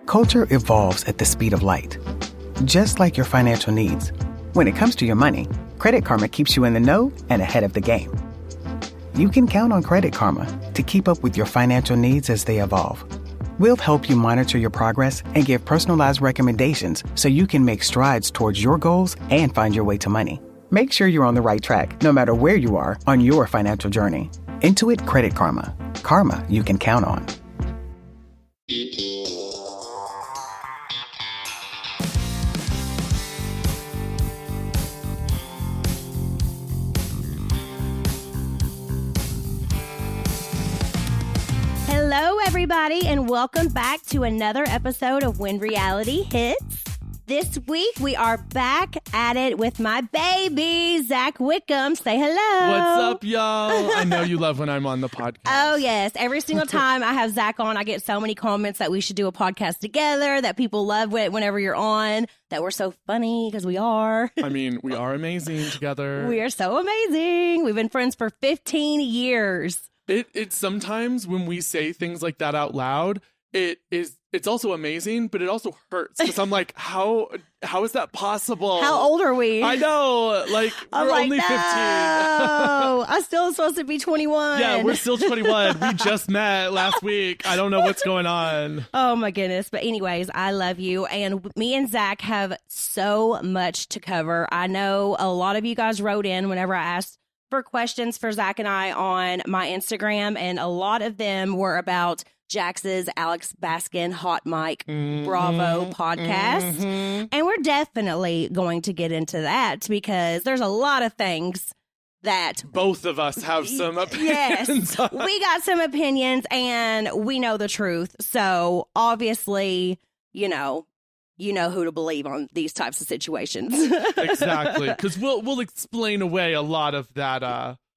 Culture evolves at the speed of light, just like your financial needs. When it comes to your money, Credit Karma keeps you in the know and ahead of the game. You can count on Credit Karma to keep up with your financial needs as they evolve. We'll help you monitor your progress and give personalized recommendations so you can make strides towards your goals and find your way to money. Make sure you're on the right track, no matter where you are on your financial journey. Intuit Credit Karma. Karma you can count on. Hello, everybody, and welcome back to another episode of When Reality Hits. This week, we are back at it with my baby, Zack Wickham. Say hello. What's up, y'all? I know you love when I'm on the podcast. Oh, yes. Every single time I have Zack on, I get so many comments that we should do a podcast together, that people love whenever you're on, that we're so funny, because we are. I mean, we are amazing together. We are so amazing. We've been friends for 15 years. It's sometimes when we say things like that out loud, it's also amazing, but it also hurts because I'm like, how is that possible? How old are we? I know, like we're only 15. No, I'm still supposed to be 21. Yeah, we're still 21. We just met last week. I don't know what's going on. Oh my goodness. But anyways, I love you. And me and Zack have so much to cover. I know a lot of you guys wrote in whenever I asked for questions for Zack and I on my Instagram, and a lot of them were about Jax's Alex Baskin Hot Mic Bravo podcast. And we're definitely going to get into that because there's a lot of things that both of us have some opinions. Yes, we got some opinions and we know the truth. So obviously, you know who to believe on these types of situations. Exactly, because we'll explain away a lot of that.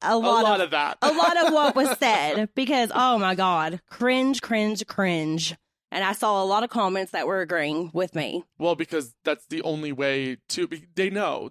A lot of what was said, because oh my God, cringe. And I saw a lot of comments that were agreeing with me. Well, because that's the only way to be. They know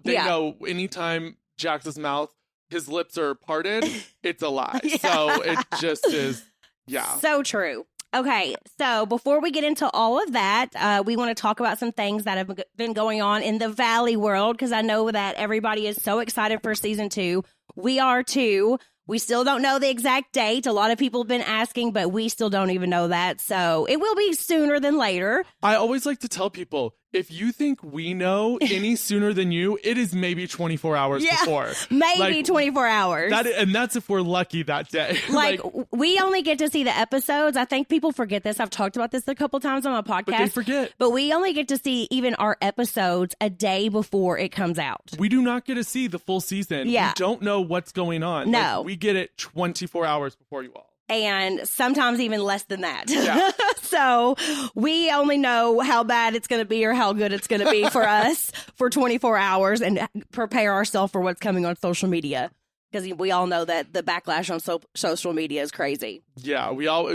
anytime Jax's mouth, his lips are parted, it's a lie. Yeah. So it just is. Yeah. So true. Okay, so before we get into all of that, we want to talk about some things that have been going on in the Valley world, because I know that everybody is so excited for season 2. We are too. We still don't know the exact date. A lot of people have been asking, but we still don't even know that. So it will be sooner than later. I always like to tell people, if you think we know any sooner than you, it is maybe 24 hours before. Maybe 24 hours. And that's if we're lucky that day. Like, we only get to see the episodes. I think people forget this. I've talked about this a couple times on my podcast. But they forget. But we only get to see even our episodes a day before it comes out. We do not get to see the full season. Yeah. We don't know what's going on. No. We get it 24 hours before you all. And sometimes even less than that. Yeah. So we only know how bad it's going to be or how good it's going to be for us for 24 hours and prepare ourselves for what's coming on social media. Because we all know that the backlash on social media is crazy. Yeah,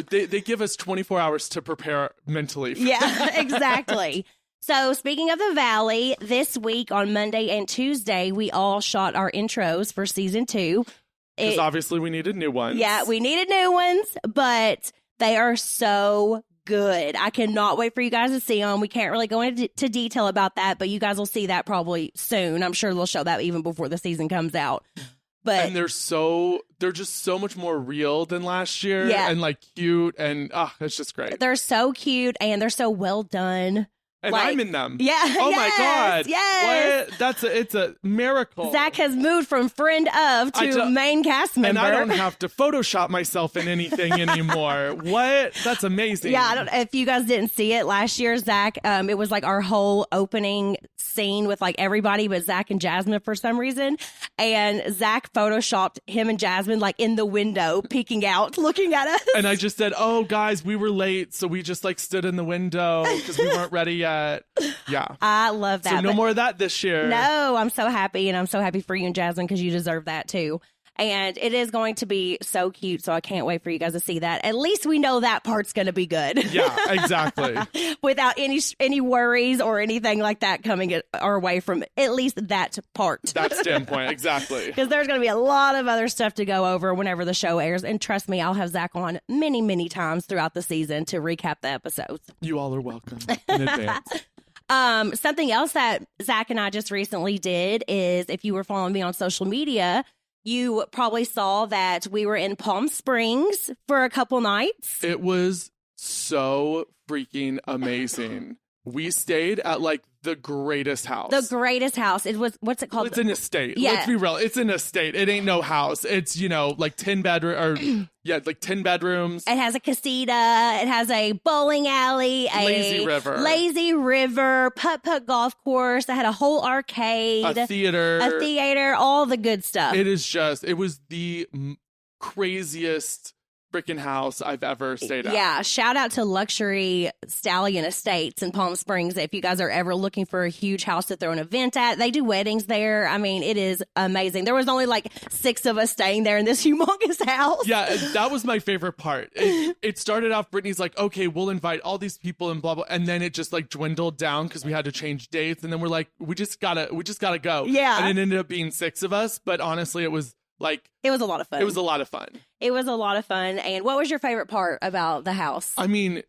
they give us 24 hours to prepare mentally. Yeah, exactly. So speaking of the Valley, this week on Monday and Tuesday, we all shot our intros for season 2. Because obviously we needed new ones. Yeah, we needed new ones, but they are so good. I cannot wait for you guys to see them. We can't really go into detail about that, but you guys will see that probably soon. I'm sure they'll show that even before the season comes out. But and they're just so much more real than last year. Yeah. And like cute, and it's just great. They're so cute and they're so well done. And I'm in them. Yeah. Oh my God. Yes. What? It's a miracle. Zack has moved from friend of to main cast member. And I don't have to Photoshop myself in anything anymore. What? That's amazing. Yeah. If you guys didn't see it last year, Zack, it was like our whole opening scene with like everybody but Zack and Jasmine for some reason. And Zack Photoshopped him and Jasmine like in the window, peeking out, looking at us. And I just said, oh, guys, we were late. So we just like stood in the window because we weren't ready yet. Yeah. I love that. So no more of that this year. No, I'm so happy. And I'm so happy for you and Jasmine because you deserve that too. And it is going to be so cute. So I can't wait for you guys to see that. At least we know that part's going to be good. Yeah, exactly. Without any worries or anything like that coming our way from at least that part. That standpoint, exactly. Because there's going to be a lot of other stuff to go over whenever the show airs. And trust me, I'll have Zack on many, many times throughout the season to recap the episodes. You all are welcome in advance. Something else that Zack and I just recently did is, if you were following me on social media, you probably saw that we were in Palm Springs for a couple nights. It was so freaking amazing. We stayed at like the greatest house. The greatest house. It was, what's it called? It's an estate. Yeah. Let's be real. It's an estate. It ain't no house. It's, like 10 bedroom or like 10 bedrooms. It has a casita. It has a bowling alley, a lazy river, putt-putt golf course. It had a whole arcade, a theater, all the good stuff. It was the craziest freaking house I've ever stayed at. Yeah, shout out to Luxury Stallion Estates in Palm Springs. If you guys are ever looking for a huge house to throw an event at, they do weddings there. I mean, it is amazing. There was only like 6 of us staying there in this humongous house. Yeah, that was my favorite part. It started off, Brittany's like, okay, we'll invite all these people and blah, blah. And then it just like dwindled down because we had to change dates. And then we're like, we just gotta go. Yeah. And it ended up being 6 of us. But honestly, it was a lot of fun. It was a lot of fun. It was a lot of fun. And what was your favorite part about the house? I mean,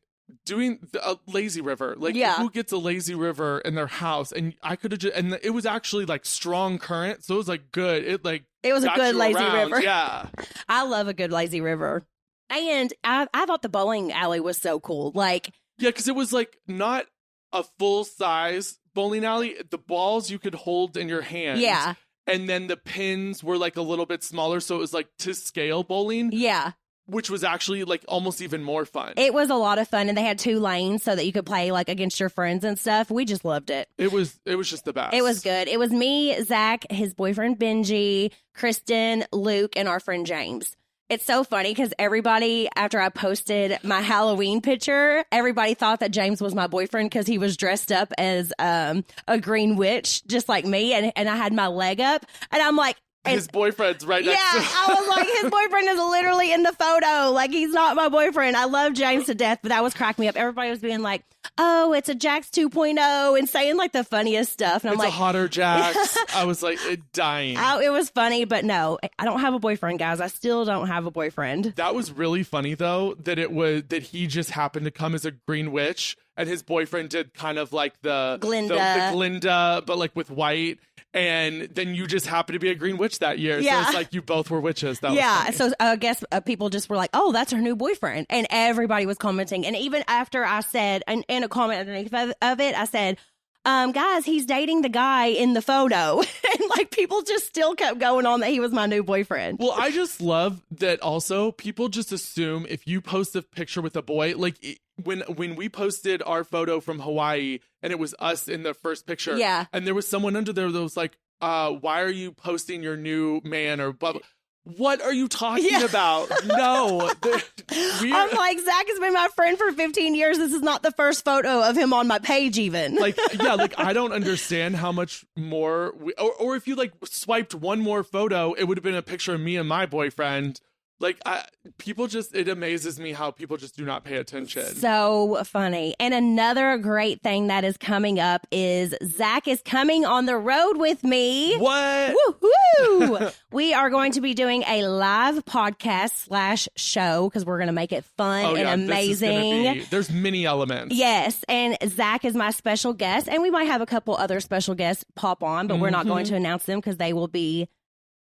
doing a lazy river. Like, who gets a lazy river in their house? And I could have and it was actually like strong current. So it was like good. It was a good lazy river. Yeah. I love a good lazy river. And I thought the bowling alley was so cool. Like, yeah, because it was like not a full size bowling alley. The balls you could hold in your hand. Yeah. And then the pins were like a little bit smaller. So it was like to scale bowling. Yeah. Which was actually like almost even more fun. It was a lot of fun. And they had 2 lanes so that you could play like against your friends and stuff. We just loved it. It was just the best. It was good. It was me, Zack, his boyfriend Benji, Kristen, Luke, and our friend James. It's so funny because everybody, after I posted my Halloween picture, everybody thought that James was my boyfriend because he was dressed up as a green witch, just like me. And I had my leg up. And I'm like, his boyfriend's right next to him. I was like, his boyfriend is literally in the photo. Like, he's not my boyfriend. I love James to death, but that was cracking me up. Everybody was being like, oh, it's a Jax 2.0 and saying like the funniest stuff. And I'm like, it's a hotter Jax. I was like dying. It was funny, but no, I don't have a boyfriend, guys. I still don't have a boyfriend. That was really funny, though, that he just happened to come as a green witch and his boyfriend did kind of like the Glinda, but like with white. And then you just happened to be a green witch that year. Yeah. So it's like you both were witches. That was funny. So I guess people just were like, oh, that's her new boyfriend. And everybody was commenting. And even after I said, in a comment underneath of it, I said, guys, he's dating the guy in the photo. And like people just still kept going on that he was my new boyfriend. Well, I just love that also people just assume if you post a picture with a boy, like when we posted our photo from Hawaii and it was us in the first picture. Yeah. And there was someone under there that was like, why are you posting your new man or blah, blah. What are you talking about? No. I'm like, Zack has been my friend for 15 years. This is not the first photo of him on my page even. Like, yeah, like I don't understand how much more or if you like swiped one more photo, it would have been a picture of me and my boyfriend. Like, it amazes me how people just do not pay attention. So funny. And another great thing that is coming up is Zack is coming on the road with me. What? Woo-hoo! We are going to be doing a live podcast / show because we're going to make it fun and amazing. There's many elements. Yes. And Zack is my special guest. And we might have a couple other special guests pop on, but we're not going to announce them because they will be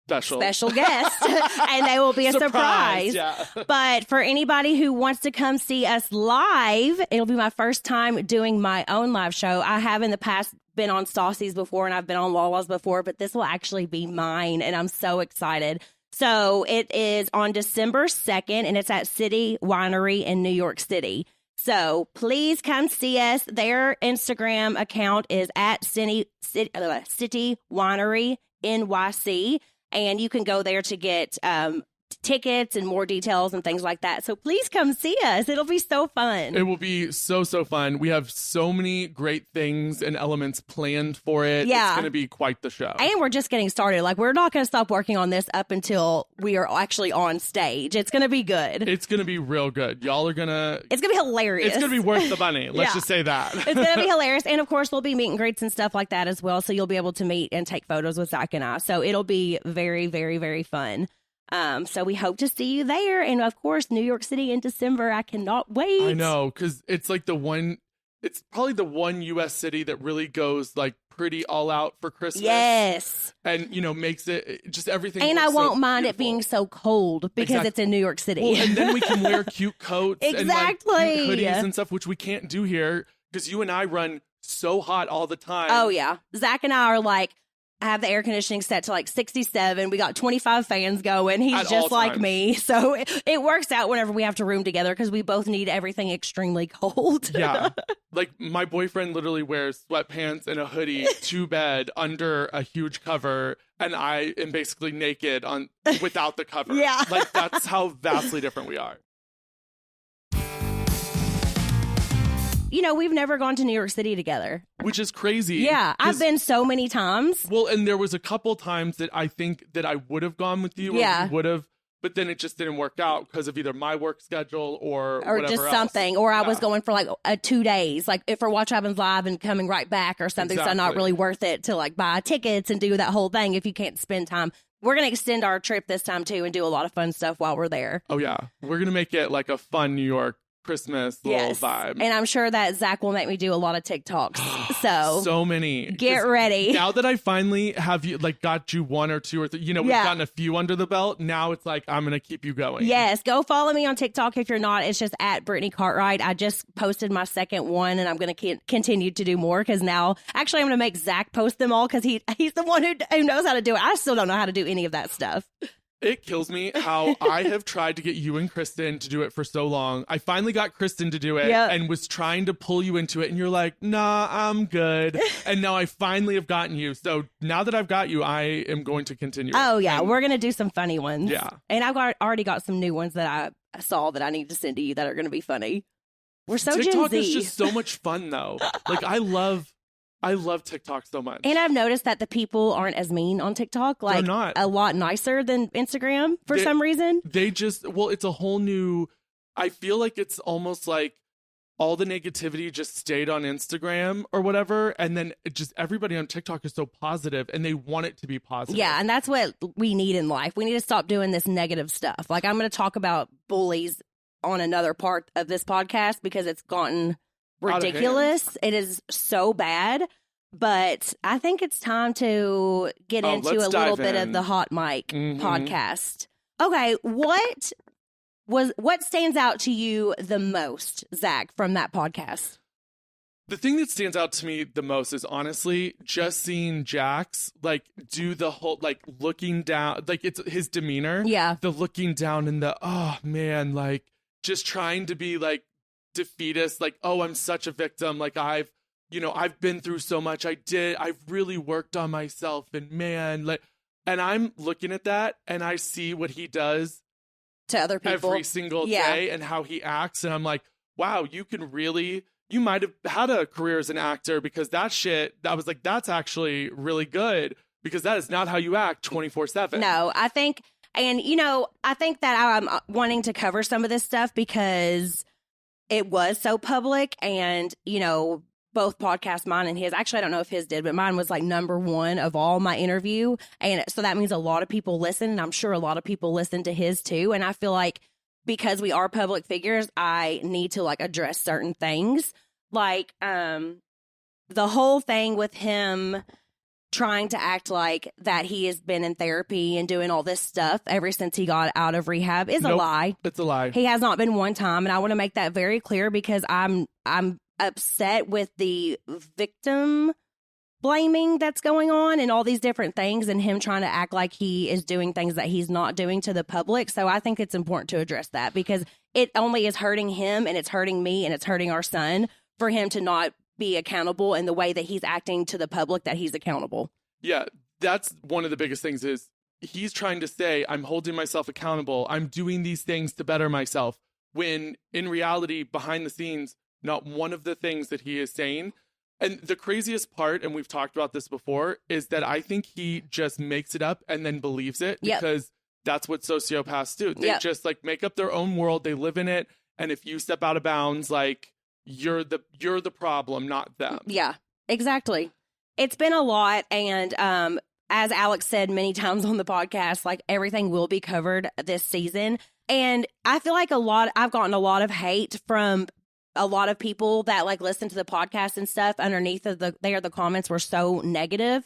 special guest and they will be a surprise. Yeah. But for anybody who wants to come see us live, it'll be my first time doing my own live show. I have in the past been on Stassi's before and I've been on Lala's before, but this will actually be mine and I'm so excited. So it is on December 2nd and it's at City Winery in New York City. So please come see us. Their Instagram account is at City Winery NYC. And you can go there to get tickets and more details and things like that. So please come see us. It'll be so fun. It will be so fun. We have so many great things and elements planned for it. Yeah. It's going to be quite the show. And we're just getting started. Like, we're not going to stop working on this up until we are actually on stage. It's going to be good. It's going to be real good. Y'all are going to... It's going to be hilarious. It's going to be worth the money. Let's just say that. It's going to be hilarious. And, of course, there'll be meet and greets and stuff like that as well. So you'll be able to meet and take photos with Zack and I. So it'll be very, very, very fun. So we hope to see you there. And of course, New York City in December. I cannot wait. I know, because it's like it's probably the one U.S. city that really goes like pretty all out for Christmas. Yes. And, makes it just everything. And I won't mind beautiful. it being so cold because it's in New York City. Well, and then we can wear cute coats exactly. and like, cute hoodies and stuff, which we can't do here because you and I run so hot all the time. Oh, yeah. Zack and I are like, I have the air conditioning set to like 67. We got 25 fans going. He's just like me. So it works out whenever we have to room together because we both need everything extremely cold. Yeah. Like my boyfriend literally wears sweatpants and a hoodie to bed under a huge cover. And I am basically naked without the cover. Yeah. Like that's how vastly different we are. We've never gone to New York City together. Which is crazy. Yeah, I've been so many times. Well, and there was a couple times that I think that I would have gone with you. Yeah. Or we would have, but then it just didn't work out because of either my work schedule or whatever just else. something. Or I was going for like 2 days, like for Watch Happens Live and coming right back or something. Exactly. So not really worth it to like buy tickets and do that whole thing if you can't spend time. We're going to extend our trip this time too and do a lot of fun stuff while we're there. Oh, yeah. We're going to make it like a fun New York Christmas little vibe. And I'm sure that Zack will make me do a lot of TikToks. So many. Get ready. Now that I finally have got you one or two or three, we've gotten a few under the belt. Now it's like, I'm going to keep you going. Yes. Go follow me on TikTok if you're not. It's just at Brittany Cartwright. I just posted my second one and I'm going to continue to do more because now actually I'm going to make Zack post them all because he's the one who knows how to do it. I still don't know how to do any of that stuff. It kills me how I have tried to get you and Kristen to do it for so long. I finally got Kristen to do it and was trying to pull you into it. And you're like, nah, I'm good. And now I finally have gotten you. So now that I've got you, I am going to continue. Oh, yeah. We're going to do some funny ones. Yeah. And I've already got some new ones that I saw that I need to send to you that are going to be funny. We're so TikTok Gen Z. is just so much fun, though. Like, I love TikTok so much. And I've noticed that the people aren't as mean on TikTok. Like, they're not. A lot nicer than Instagram for some reason. It's a whole new, I feel like it's almost like all the negativity just stayed on Instagram or whatever. And then everybody on TikTok is so positive and they want it to be positive. Yeah. And that's what we need in life. We need to stop doing this negative stuff. Like, I'm going to talk about bullies on another part of this podcast because it's gotten ridiculous. It is so bad, but I think it's time to get into a little bit of the hot mic podcast. Okay, what stands out to you the most, Zack, from that podcast? The thing that stands out to me the most is honestly just seeing Jax do the whole looking down, it's his demeanor. Yeah, the looking down and the just trying to be defeatist, oh, I'm such a victim, I've been through so much, I've really worked on myself, and man, and I'm looking at that and I see what he does to other people every single day and how he acts, and I'm like, wow, you might have had a career as an actor because that's actually really good because that is not how you act 24/7. No, I think that I'm wanting to cover some of this stuff because it was so public, and, both podcasts, mine and his, actually, I don't know if his did, but mine was number one of all my interview. And so that means a lot of people listen, and I'm sure a lot of people listen to his too. And I feel like because we are public figures, I need to address certain things. The whole thing with him trying to act like that he has been in therapy and doing all this stuff ever since he got out of rehab is a lie. It's a lie. He has not been one time, and I want to make that very clear because I'm upset with the victim blaming that's going on and all these different things, and him trying to act like he is doing things that he's not doing to the public. So I think it's important to address that because it only is hurting him, and it's hurting me, and it's hurting our son for him to not be accountable in the way that he's acting to the public that he's accountable. Yeah, that's one of the biggest things is he's trying to say, I'm holding myself accountable. I'm doing these things to better myself. When in reality, behind the scenes, not one of the things that he is saying. And the craziest part, and we've talked about this before, is that I think he just makes it up and then believes it because that's what sociopaths do. They just like make up their own world. They live in it. And if you step out of bounds, like you're the problem, not them. Yeah, exactly. It's been a lot. And as Alex said many times on the podcast, like everything will be covered this season. And I feel like I've gotten a lot of hate from a lot of people that like listen to the podcast and stuff underneath the comments were so negative.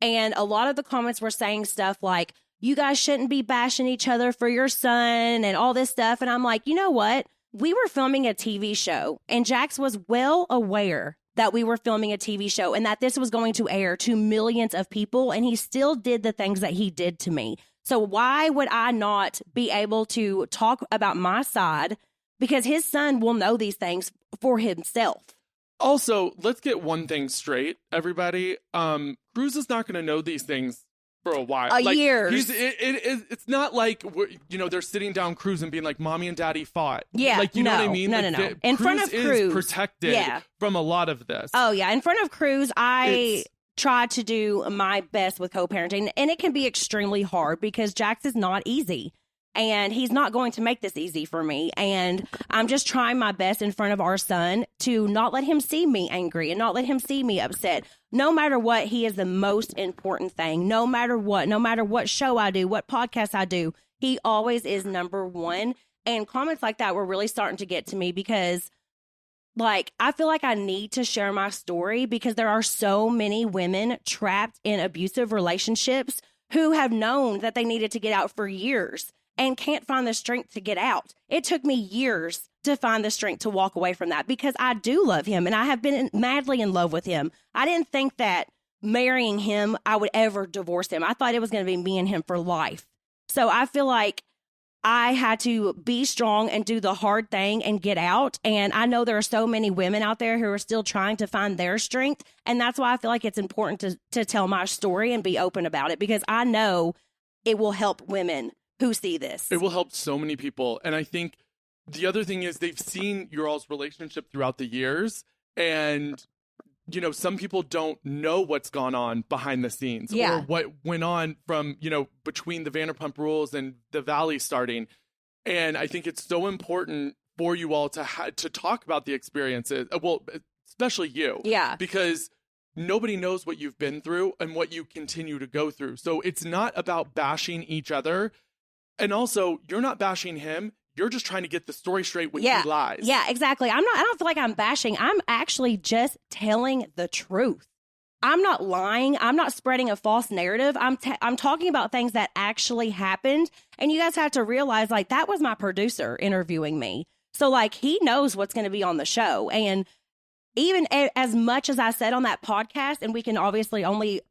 And a lot of the comments were saying stuff like, you guys shouldn't be bashing each other for your son and all this stuff. And I'm like, you know what? We were filming a TV show and Jax was well aware that we were filming a TV show and that this was going to air to millions of people. And he still did the things that he did to me. So why would I not be able to talk about my side? Because his son will know these things for himself. Also, let's get one thing straight, everybody. Cruz is not going to know these things for a while. Years. It's not like, they're sitting down Cruz and being like, Mommy and Daddy fought. Yeah. Like, you know what I mean? No. In front of Cruz. Is protected from a lot of this. Oh, yeah. In front of Cruz, I try to do my best with co-parenting. And it can be extremely hard because Jax is not easy. And he's not going to make this easy for me. And I'm just trying my best in front of our son to not let him see me angry and not let him see me upset. No matter what, he is the most important thing. No matter what show I do, what podcast I do, he always is number one. And comments like that were really starting to get to me because, like, I feel like I need to share my story because there are so many women trapped in abusive relationships who have known that they needed to get out for years and can't find the strength to get out. It took me years to find the strength to walk away from that because I do love him and I have been madly in love with him. I didn't think that marrying him, I would ever divorce him. I thought it was going to be me and him for life. So I feel like I had to be strong and do the hard thing and get out. And I know there are so many women out there who are still trying to find their strength. And that's why I feel like it's important to tell my story and be open about it because I know it will help women who see this. It will help so many people. And I think the other thing is they've seen your all's relationship throughout the years. And, some people don't know what's gone on behind the scenes or what went on from, between the Vanderpump Rules and the Valley starting. And I think it's so important for you all to talk about the experiences. Well, especially you. Yeah. Because nobody knows what you've been through and what you continue to go through. So it's not about bashing each other. And also, you're not bashing him. You're just trying to get the story straight when he lies. Yeah, exactly. I don't feel like I'm bashing. I'm actually just telling the truth. I'm not lying. I'm not spreading a false narrative. I'm talking about things that actually happened. And you guys have to realize, like, that was my producer interviewing me. So, like, he knows what's going to be on the show. And even as much as I said on that podcast, and we can obviously only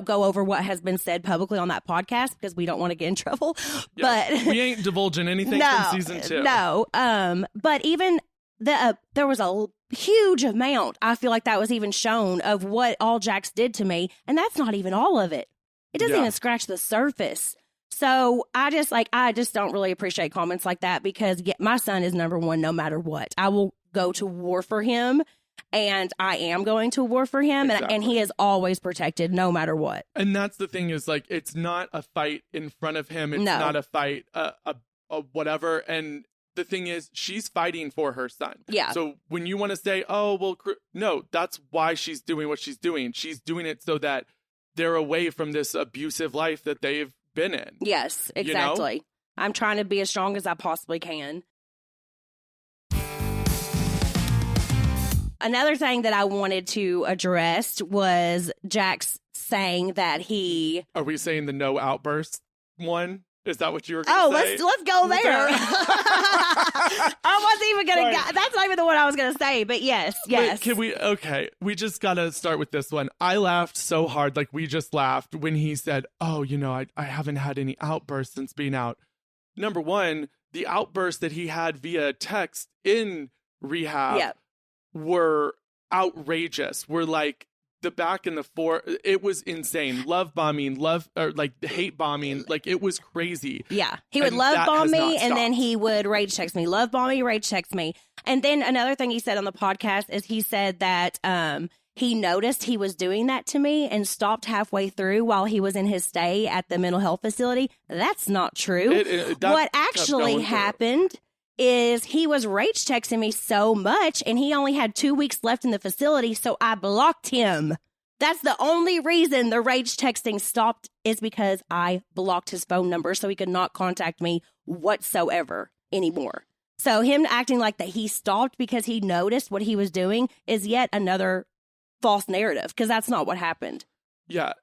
go over what has been said publicly on that podcast because we don't want to get in trouble. Yeah, but we ain't divulging anything from season 2. No. But even there was a huge amount, I feel like that was even shown of what all Jax did to me. And that's not even all of it. It doesn't even scratch the surface. So I just don't really appreciate comments like that because my son is number one no matter what. I will go to war for him. And I am going to war for him, exactly. and he is always protected no matter what. And that's the thing is, like, it's not a fight in front of him. It's not a fight, a whatever. And the thing is, she's fighting for her son. Yeah. So when you want to say, oh, well, no, that's why she's doing what she's doing. She's doing it so that they're away from this abusive life that they've been in. Yes, exactly. I'm trying to be as strong as I possibly can. Another thing that I wanted to address was Jax saying that he... Are we saying the no outburst one? Is that what you were going to say? Let's go there. I wasn't even going to... That's not even the one I was going to say, but yes. Wait, can we... Okay, we just got to start with this one. I laughed so hard, like we just laughed, when he said, oh, I haven't had any outbursts since being out. Number one, the outburst that he had via text in rehab... Yep. were outrageous. Were like the back and the forth, it was insane. Love bombing, hate bombing. Like, it was crazy. Yeah. He would love bomb me, and then he would rage text me. Love bomb me, rage text me. And then another thing he said on the podcast is he said that he noticed he was doing that to me and stopped halfway through while he was in his stay at the mental health facility. That's not true. What actually happened is he was rage texting me so much, and he only had 2 weeks left in the facility, so I blocked him. That's the only reason the rage texting stopped, is because I blocked his phone number so he could not contact me whatsoever anymore. So him acting like that he stopped because he noticed what he was doing is yet another false narrative, because that's not what happened. Yeah.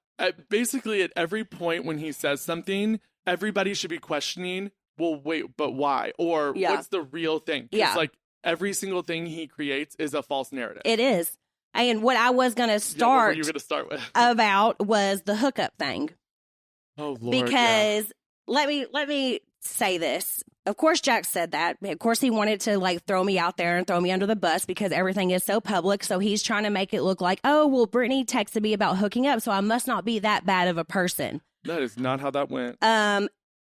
Basically, at every point when he says something, everybody should be questioning, well, wait, but why? Or what's the real thing? Because like every single thing he creates is a false narrative. It is. And what I was going to start, what were you going to start with? About was the hookup thing. Oh, Lord. Because let me say this. Of course, Jax said that. Of course, he wanted to like throw me out there and throw me under the bus because everything is so public. So he's trying to make it look like, oh, well, Brittany texted me about hooking up, so I must not be that bad of a person. That is not how that went.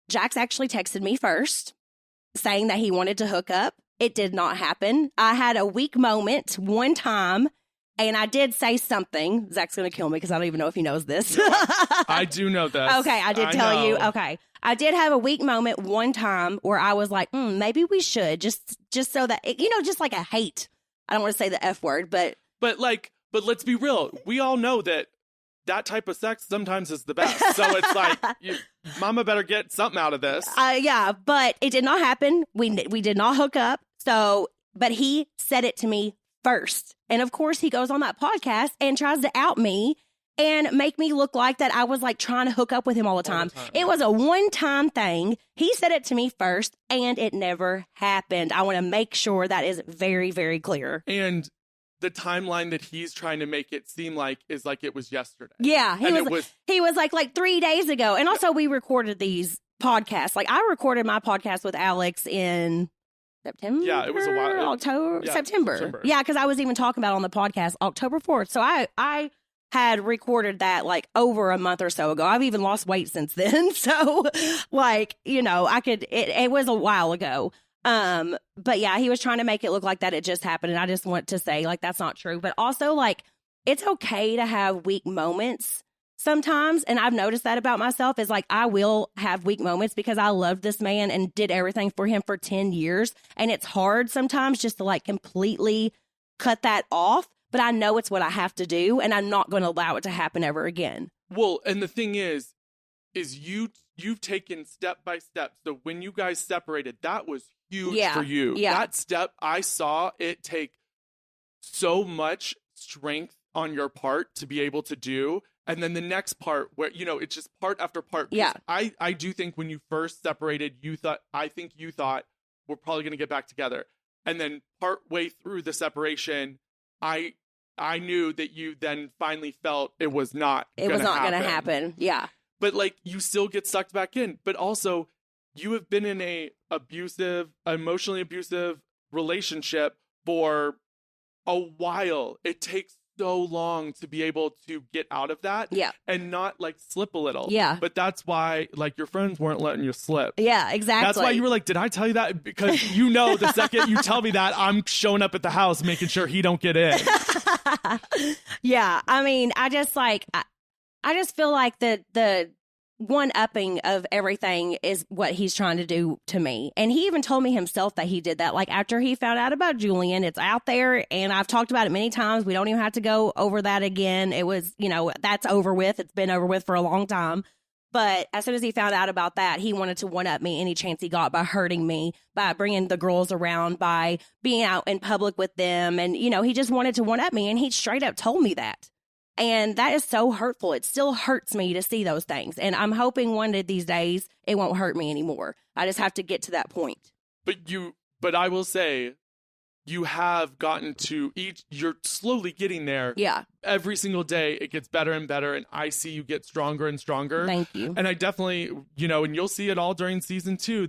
Jax actually texted me first saying that he wanted to hook up. It did not happen. I had a weak moment one time, and I did say something. Zach's going to kill me because I don't even know if he knows this. No, I do know this. Okay, I did tell you. Okay. I did have a weak moment one time where I was like, maybe we should, just so that, just like a hate. I don't want to say the F word, but let's be real. We all know that type of sex sometimes is the best. So it's like, mama better get something out of this. Yeah, but it did not happen. We did not hook up. So, but he said it to me first. And of course, he goes on that podcast and tries to out me and make me look like that I was like trying to hook up with him all the time. It was a one-time thing. He said it to me first, and it never happened. I want to make sure that is very, very clear. And the timeline that he's trying to make it seem like is like it was yesterday. Yeah, he was like 3 days ago. And also, we recorded these podcasts. Like, I recorded my podcast with Alex in September. Yeah, it was a while. September. Yeah, because I was even talking about it on the podcast October 4th. So I had recorded that like over a month or so ago. I've even lost weight since then. So like, it was a while ago. But yeah, he was trying to make it look like that it just happened. And I just want to say like, that's not true. But also like, it's okay to have weak moments sometimes. And I've noticed that about myself is like, I will have weak moments because I loved this man and did everything for him for 10 years. And it's hard sometimes just to like completely cut that off. But I know it's what I have to do, and I'm not going to allow it to happen ever again. Well, and the thing is you've taken step by step. So when you guys separated, that was huge for you. Yeah. That step, I saw it take so much strength on your part to be able to do. And then the next part where, it's just part after part. Yeah. I do think when you first separated, you thought we're probably going to get back together. And then part way through the separation, I knew that you then finally felt it was not going to happen. Yeah. But like, you still get sucked back in. But also, you have been in a emotionally abusive relationship for a while. It takes so long to be able to get out of that. Yeah. And not like slip a little. Yeah. But that's why like your friends weren't letting you slip. Yeah, exactly. That's why you were like, did I tell you that? Because the second you tell me that, I'm showing up at the house making sure he don't get in. Yeah. I mean, I just feel like the one-upping of everything is what he's trying to do to me. And he even told me himself that he did that. Like, after he found out about Julian, it's out there, and I've talked about it many times. We don't even have to go over that again. It was, that's over with. It's been over with for a long time. But as soon as he found out about that, he wanted to one-up me any chance he got by hurting me, by bringing the girls around, by being out in public with them. And, he just wanted to one-up me, and he straight up told me that. And that is so hurtful. It still hurts me to see those things. And I'm hoping one of these days it won't hurt me anymore. I just have to get to that point. But I will say, you have gotten to you're slowly getting there. Yeah. Every single day it gets better and better. And I see you get stronger and stronger. Thank you. And I definitely, and you'll see it all during season 2,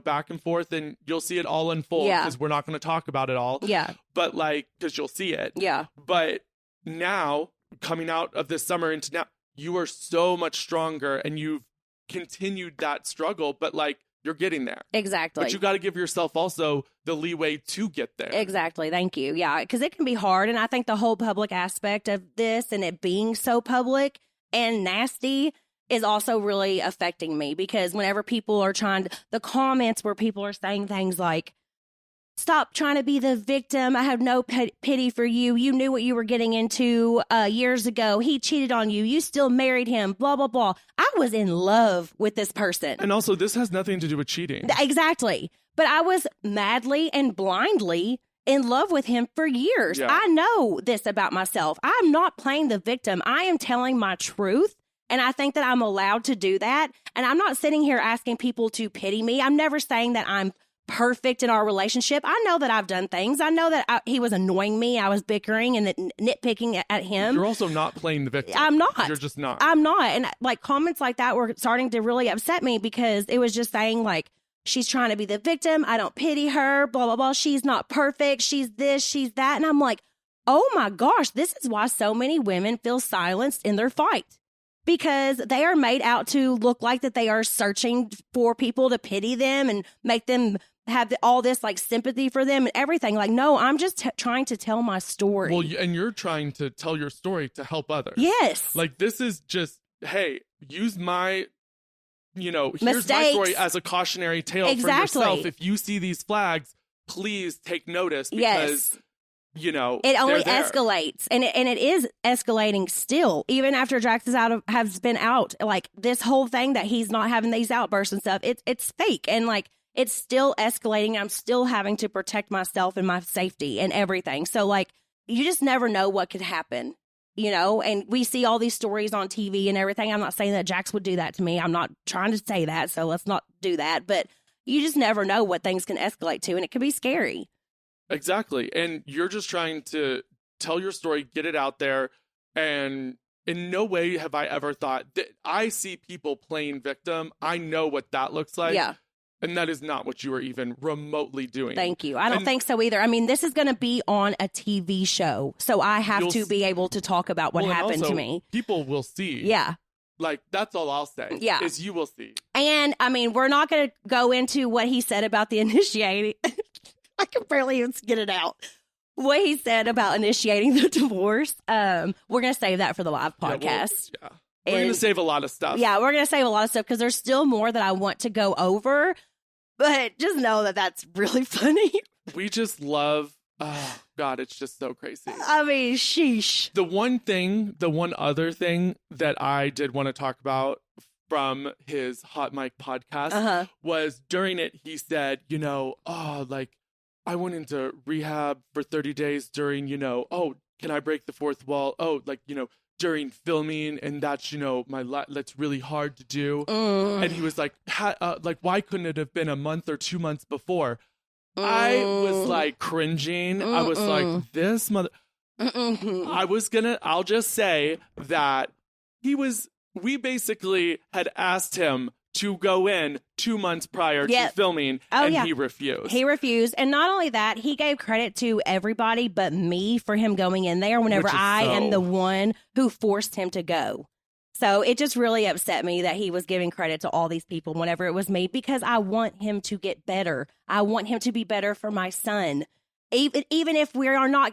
back and forth, and you'll see it all unfold. Yeah. Because we're not going to talk about it all. Yeah. But because you'll see it. Yeah. But now, coming out of this summer into now, you are so much stronger and you've continued that struggle, but like you're getting there. Exactly. But you got to give yourself also the leeway to get there. Exactly. Thank you. Yeah, because it can be hard. And I think the whole public aspect of this and it being so public and nasty is also really affecting me, because whenever people are the comments where people are saying things like, stop trying to be the victim. I have no pity for you. You knew what you were getting into years ago. He cheated on you. You still married him, blah, blah, blah. I was in love with this person. And also, this has nothing to do with cheating. Exactly. But I was madly and blindly in love with him for years. Yeah. I know this about myself. I'm not playing the victim. I am telling my truth. And I think that I'm allowed to do that. And I'm not sitting here asking people to pity me. I'm never saying that I'm perfect in our relationship. I know that I've done things. I know that he was annoying me. I was bickering and nitpicking at him. You're also not playing the victim. I'm not. You're just not. I'm not. And like comments like that were starting to really upset me, because it was just saying like, she's trying to be the victim. I don't pity her, blah, blah, blah. She's not perfect. She's this, she's that. And I'm like, oh my gosh, this is why so many women feel silenced in their fight. Because they are made out to look like that they are searching for people to pity them and make them have all this like sympathy for them and everything. Like, no, I'm just trying to tell my story. Well, and you're trying to tell your story to help others. Yes. Like, this is just, hey, use my, here's Mistakes. my story as a cautionary tale Exactly. for yourself. If you see these flags, please take notice, because it only escalates, and it is escalating still, even after Jax has been out. Like, this whole thing that he's not having these outbursts and stuff, it's fake, and like it's still escalating. I'm still having to protect myself and my safety and everything. So like, you just never know what could happen, and we see all these stories on TV and everything. I'm not saying that Jax would do that to me. I'm not trying to say that, so let's not do that. But you just never know what things can escalate to, and it can be scary. Exactly. And you're just trying to tell your story, get it out there. And in no way have I ever thought that I see people playing victim. I know what that looks like. Yeah. And that is not what you are even remotely doing. Thank you. I don't think so either. I mean, this is going to be on a TV show, so I have to be able to talk about what happened to me. People will see. Yeah. Like, that's all I'll say. Yeah. Is you will see. And, I mean, we're not going to go into what he said about the initiating. I can barely even get it out. What he said about initiating the divorce. We're going to save that for the live podcast. Yeah. We're going to save a lot of stuff. Yeah, we're going to save a lot of stuff because there's still more that I want to go over. But just know that that's really funny. We just love, oh, God, it's just so crazy. I mean, sheesh. The one other thing that I did want to talk about from his Hot Mic podcast was during it, he said, I went into rehab for 30 days during, can I break the fourth wall? Oh, during filming, and that's, that's really hard to do. And he was like, why couldn't it have been a month or 2 months before? I was like cringing. I was like, this mother. I'll just say that we basically had asked him to go in 2 months prior to filming, he refused. He refused. And not only that, he gave credit to everybody but me for him going in there whenever I am the one who forced him to go. So it just really upset me that he was giving credit to all these people whenever it was me, because I want him to get better. I want him to be better for my son. Even if we're not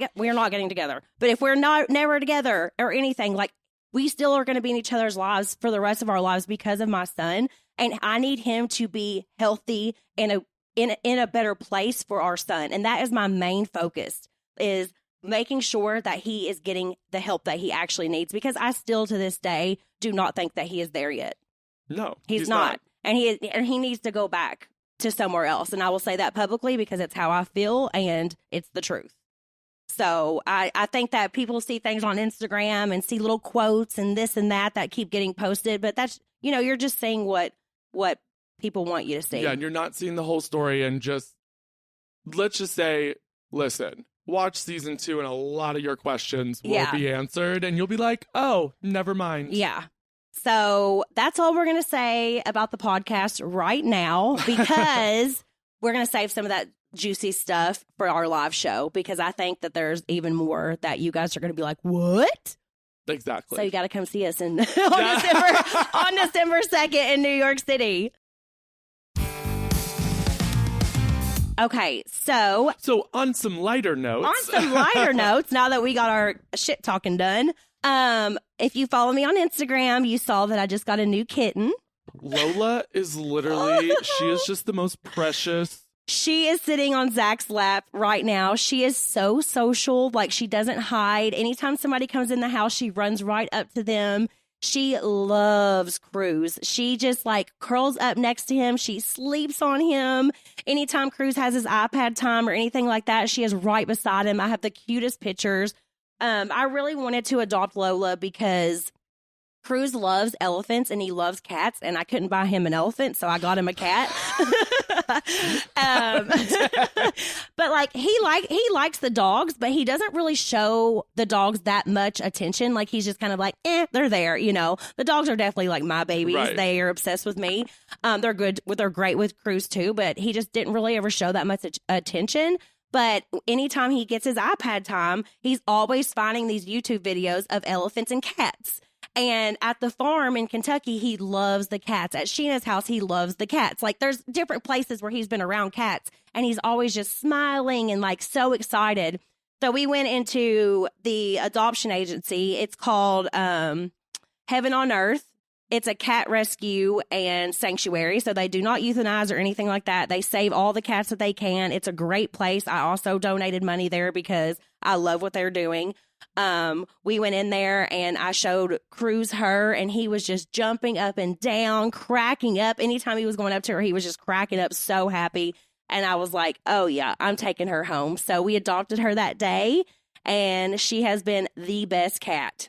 getting together, but if we're never together or anything, like, we still are going to be in each other's lives for the rest of our lives because of my son. And I need him to be healthy and in a better place for our son. And that is my main focus, is making sure that he is getting the help that he actually needs, because I still to this day do not think that he is there yet. No, he's not. And he needs to go back to somewhere else. And I will say that publicly because it's how I feel and it's the truth. So I think that people see things on Instagram and see little quotes and this and that keep getting posted. But that's, you're just saying what people want you to see. Yeah, and you're not seeing the whole story. And let's just say, listen, watch season 2 and a lot of your questions will be answered. And you'll be like, oh, never mind. Yeah. So that's all we're going to say about the podcast right now, because we're going to save some of that juicy stuff for our live show, because I think that there's even more that you guys are going to be like, what? Exactly. So you got to come see us on December 2nd in New York City. Okay, so on some lighter notes. Now that we got our shit talking done, if you follow me on Instagram, you saw that I just got a new kitten. Lola is literally, she is just the most precious. She is sitting on Zach's lap right now. She is so social. Like, she doesn't hide. Anytime somebody comes in the house, she runs right up to them. She loves Cruz. She just like curls up next to him. She sleeps on him. Anytime Cruz has his iPad time or anything like that, she is right beside him. I have the cutest pictures. I really wanted to adopt Lola because Cruz loves elephants and he loves cats, and I couldn't buy him an elephant, so I got him a cat. But like he likes the dogs, but he doesn't really show the dogs that much attention. Like, he's just kind of like, they're there, you know. The dogs are definitely like my babies. Right. They are obsessed with me. They're great with Cruz too, but he just didn't really ever show that much attention. But anytime he gets his iPad time, he's always finding these YouTube videos of elephants and cats. And at the farm in Kentucky, he loves the cats. At Sheena's house, he loves the cats. Like, there's different places where he's been around cats, and he's always just smiling and like so excited. So we went into the adoption agency. It's called Heaven on Earth. It's a cat rescue and sanctuary. So they do not euthanize or anything like that. They save all the cats that they can. It's a great place. I also donated money there because I love what they're doing. We went in there and I showed Cruz her, and he was just jumping up and down, cracking up. Anytime he was going up to her, he was just cracking up, so happy. And I was like, oh yeah, I'm taking her home. So we adopted her that day, and she has been the best cat.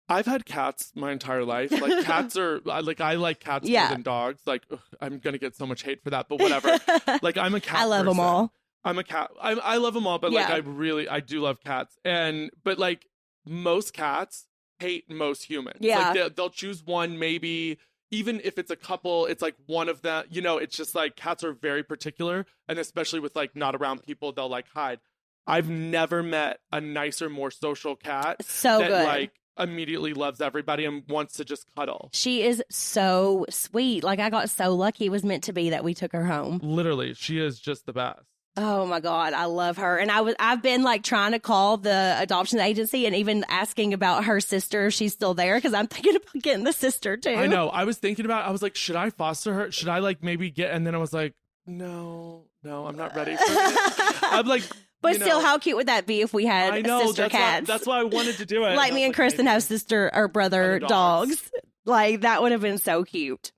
I've had cats my entire life. Like, cats are like, I like cats more than dogs. Like, I'm gonna get so much hate for that, but whatever. Like, I'm a cat. I love them all. I'm a cat. I love them all, but like, I do love cats. But like, most cats hate most humans. Yeah. Like, they'll choose one, maybe even if it's a couple, it's like one of them, you know, it's just like, cats are very particular. And especially with like not around people, they'll like hide. I've never met a nicer, more social cat. So that, good. Like, immediately loves everybody and wants to just cuddle. She is so sweet. Like, I got so lucky. It was meant to be that we took her home. Literally, she is just the best. Oh my God, I love her. And I've been like trying to call the adoption agency and even asking about her sister if she's still there, because I'm thinking about getting the sister too. I know. I was thinking about, I was like, should I foster her? Should I like maybe get, and then I was like, no, I'm not ready for it. I'm like, but still, how cute would that be if we had sister cats? That's why I wanted to do it. Like, me and Kristen have sister or brother dogs. Like, that would have been so cute.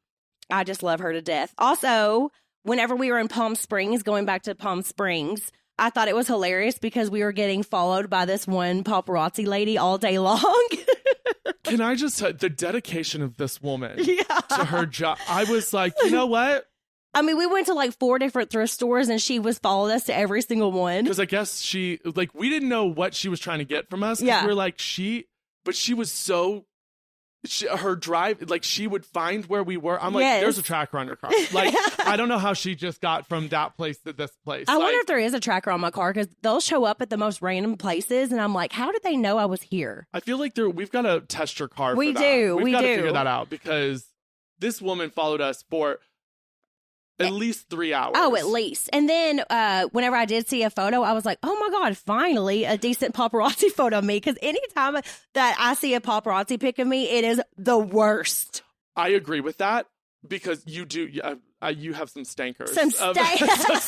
I just love her to death. Also, whenever we were in Palm Springs, going back to Palm Springs, I thought it was hilarious because we were getting followed by this one paparazzi lady all day long. Can I just say, the dedication of this woman to her job? I was like, you know what? I mean, we went to like 4 different thrift stores, and she was followed us to every single one. Because I guess she, like, we didn't know what she was trying to get from us. Yeah. We were like, but she was so, her drive, like, she would find where we were. I'm like, there's a tracker on your car. Like, I don't know how she just got from that place to this place. I wonder if there is a tracker on my car, because they'll show up at the most random places, and I'm like, how did they know I was here? I feel like we've got to test your car. We do. We've got to figure that out, because this woman followed us for at least 3 hours. Oh, at least. And then whenever I did see a photo, I was like, oh my God, finally a decent paparazzi photo of me. Because anytime that I see a paparazzi pic of me, it is the worst. I agree with that, because you do. You have some stankers. Some stankers.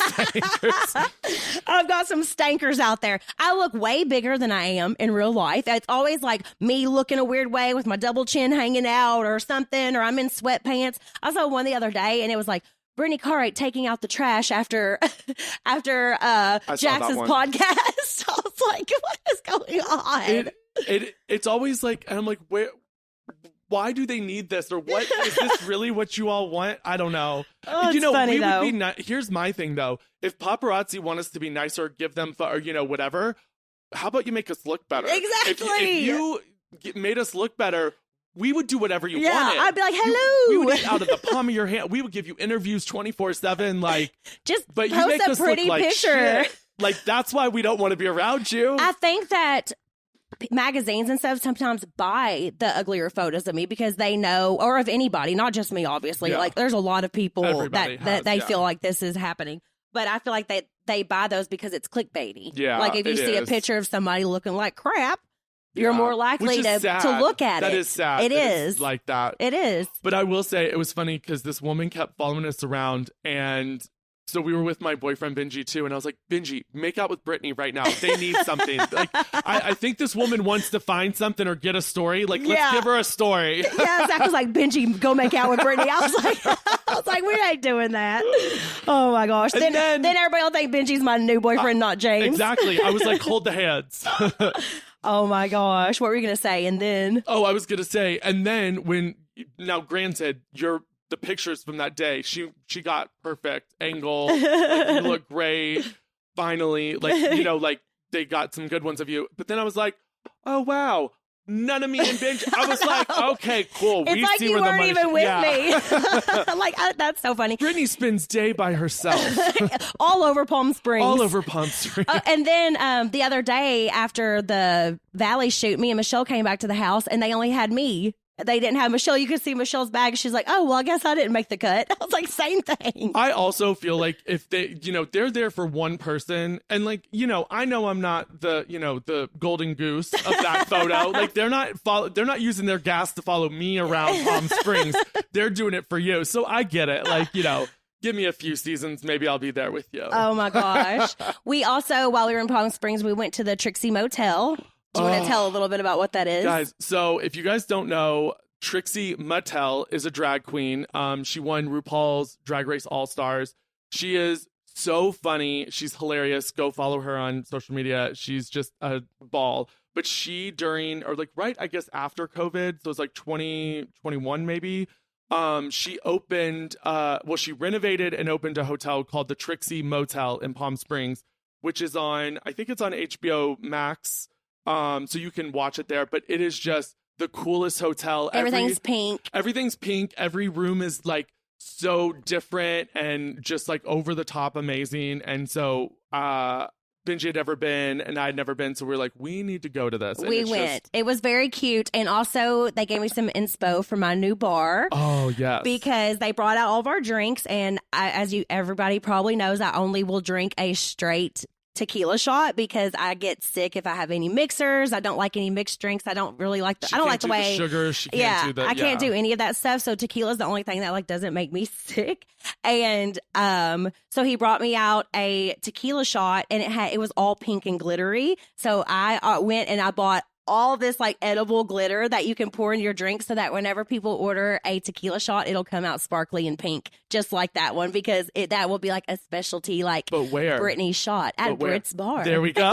I've got some stankers out there. I look way bigger than I am in real life. It's always like me looking a weird way with my double chin hanging out or something, or I'm in sweatpants. I saw one the other day, and it was like, Brittany Cartwright taking out the trash after Jax's podcast. I was like, what is going on? It's always like, and I'm like, why do they need this? Or what is this really what you all want? I don't know. Oh, it's funny, though. Here's my thing, though. If paparazzi want us to be nicer, give them, or, you know, whatever, how about you make us look better? Exactly. If you made us look better, we would do whatever you wanted. I'd be like, hello. We would eat out of the palm of your hand. We would give you interviews 24/7. Like, just but post you make a us pretty look like picture. Shit. Like, that's why we don't want to be around you. I think that magazines and stuff sometimes buy the uglier photos of me because they know, or of anybody, not just me, obviously. Like there's a lot of people that they feel like this is happening. But I feel like they buy those because it's clickbaity. Yeah, like if you see a picture of somebody looking like crap, you're more likely to look at it. That is sad. It is like that. It is. But I will say it was funny because this woman kept following us around, and so we were with my boyfriend Benji too, and I was like, Benji, make out with Brittany right now. They need something. Like, I think this woman wants to find something or get a story. Like, let's give her a story. Yeah, Zach was like, Benji, go make out with Brittany. I was like, we ain't doing that. Oh my gosh. Then everybody will think Benji's my new boyfriend, not James. Exactly. I was like, hold the hands. Oh my gosh. What were you gonna say? And then I was gonna say, and then now granted, the pictures from that day, she got perfect angle. Like, you look great. Finally, like they got some good ones of you. But then I was like, oh wow, none of me and Benji. I was like, okay, cool. It's like you weren't even with me. Like that's so funny. Brittany spends day by herself, all over Palm Springs. And then the other day after the Valley shoot, me and Michelle came back to the house, and they only had me. They didn't have Michelle. You could see Michelle's bag. She's like, oh, well, I guess I didn't make the cut. I was like, same thing. I also feel like if they, they're there for one person, and like, I know I'm not the golden goose of that photo. Like they're not using their gas to follow me around Palm Springs. They're doing it for you. So I get it. Like, give me a few seasons. Maybe I'll be there with you. Oh my gosh. We also, while we were in Palm Springs, we went to the Trixie Motel. Do you want to tell a little bit about what that is? Guys, so if you guys don't know, Trixie Mattel is a drag queen. She won RuPaul's Drag Race All-Stars. She is so funny. She's hilarious. Go follow her on social media. She's just a ball. But she right, I guess after COVID, so it's like 2021 maybe, she opened, she renovated and opened a hotel called the Trixie Motel in Palm Springs, which is I think it's on HBO Max. So you can watch it there, but it is just the coolest hotel. Everything's pink. Everything's pink. Every room is like so different and just like over the top amazing. And so, Benji had never been and I'd never been. So we're like, we need to go to this. And we went. It was very cute. And also they gave me some inspo for my new bar. Oh, yes. Because they brought out all of our drinks. And everybody probably knows, I only will drink a straight tequila shot because I get sick if I have any mixers. I don't like any mixed drinks. I don't really like I don't like the way sugar. She can't do that. I can't do any of that stuff. So tequila is the only thing that like doesn't make me sick. And so he brought me out a tequila shot, and it was all pink and glittery. So I went and I bought all this like edible glitter that you can pour in your drink so that whenever people order a tequila shot, it'll come out sparkly and pink, just like that one, because that will be like a specialty, like Brittany shot at Britt's bar. There we go.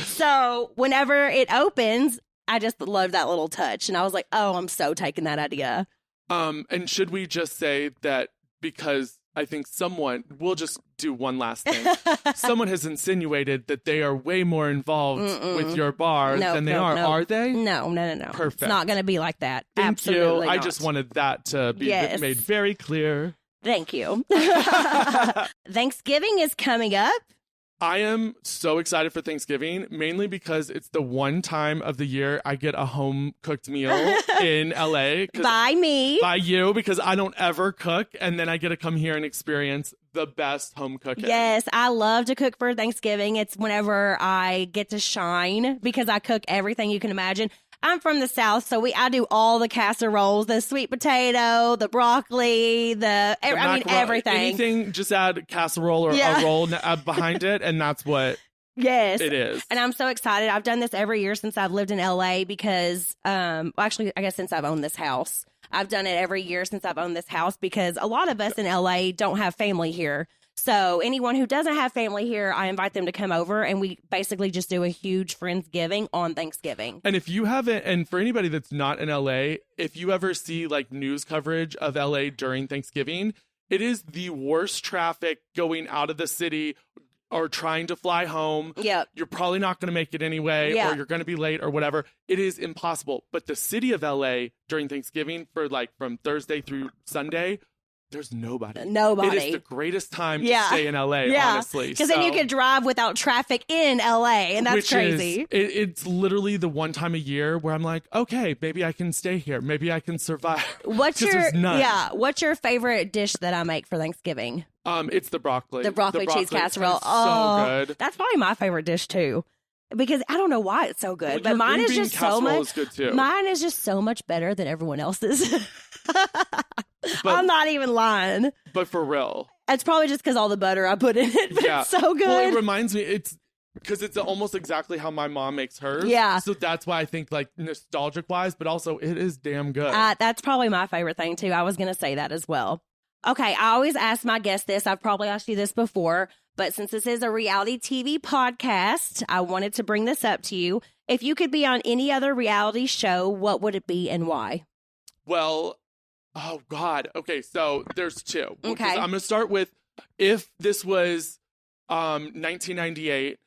So whenever it opens, I just love that little touch. And I was like, oh, I'm so taking that idea. And should we just say that because I think we'll just do one last thing. Someone has insinuated that they are way more involved with your bar than they are. Are they? No. Perfect. It's not going to be like that. Thank Absolutely you. not. I just wanted that to be made very clear. Thank you. Thanksgiving is coming up. I am so excited for Thanksgiving, mainly because it's the one time of the year I get a home-cooked meal in LA. By me. By you, because I don't ever cook, and then I get to come here and experience the best home cooking. Yes, I love to cook for Thanksgiving. It's whenever I get to shine, because I cook everything you can imagine. I'm from the South, so I do all the casseroles, the sweet potato, the broccoli, everything. Anything, just add casserole or a roll behind it, and that's what it is. And I'm so excited. I've done this every year since I've lived in LA because, actually, I guess since I've owned this house. I've done it every year since I've owned this house because a lot of us in LA don't have family here. So anyone who doesn't have family here, I invite them to come over, and we basically just do a huge Friendsgiving on Thanksgiving. And if you haven't, and for anybody that's not in LA, if you ever see like news coverage of LA during Thanksgiving, it is the worst traffic going out of the city or trying to fly home. Yep. You're probably not going to make it anyway, or you're going to be late or whatever. It is impossible. But the city of LA during Thanksgiving for like from Thursday through Sunday, there's nobody. Nobody. It is the greatest time to stay in LA, honestly. Because then you could drive without traffic in LA, and that's crazy. It's literally the one time a year where I'm like, okay, maybe I can stay here. Maybe I can survive. What's your favorite dish that I make for Thanksgiving? It's the broccoli. The broccoli cheese casserole. So good. That's probably my favorite dish too. Because I don't know why it's so good, but mine is just so much. Mine is just so much better than everyone else's. I'm not even lying. But for real, it's probably just because all the butter I put in it. But it's so good. Well, it reminds me, it's because it's almost exactly how my mom makes hers. Yeah. So that's why I think like nostalgic wise, but also it is damn good. That's probably my favorite thing too. I was going to say that as well. Okay, I always ask my guests this. I've probably asked you this before. But since this is a reality TV podcast, I wanted to bring this up to you. If you could be on any other reality show, what would it be and why? Well, oh God. Okay, so there's two. Okay. I'm going to start with, if this was 1998,